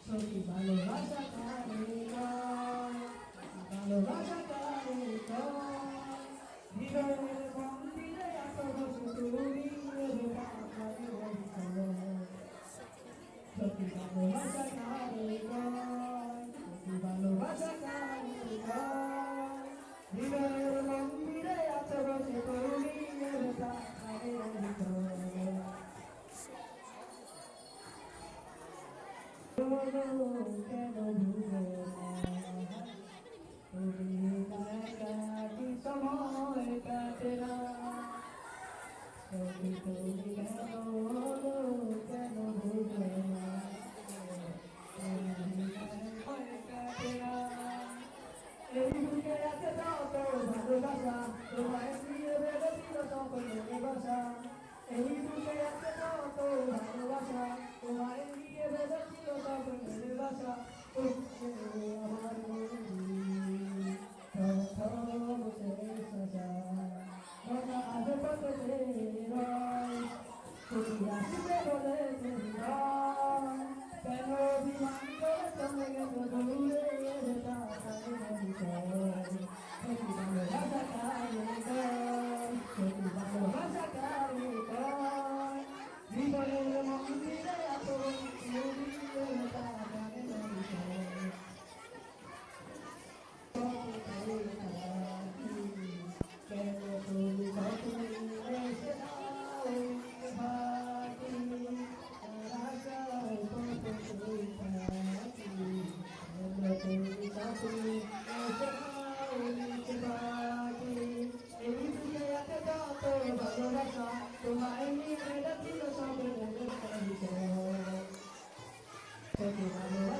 সত্যি ভালোবাসা কারে কয়, ভালোবাসা কারে কয়, হৃদয়ের মন্দিরে এত বছর তুমি সত্যি ভালোবাসা কারে কয়, সত্যি ভালোবাসা কারে কয়, হৃদয়ের মন্দিরে এত বছর তুমি কেন ভুলে তুমি কি সময় কাটে না তুমি কেন কেন ভুলে কাটে না এই বুকে আছে যত ভালোবাসা তোমায় দিয়ে বেড়েছিল সকলের বাসা এই বুকে আছে যত ভালোবাসা তোমায় দিয়ে বেড়েছিল সকলের বাসা আমার আজ কত তুমি আসবে বলে কেন বিমান করে চলে গেল দূরে ভালোবাসা কারে কয়, জীবনের মন্দিরে এত ভালোবাসা তোমায় নিয়ে বেড়েছিল সব ভালোবাসা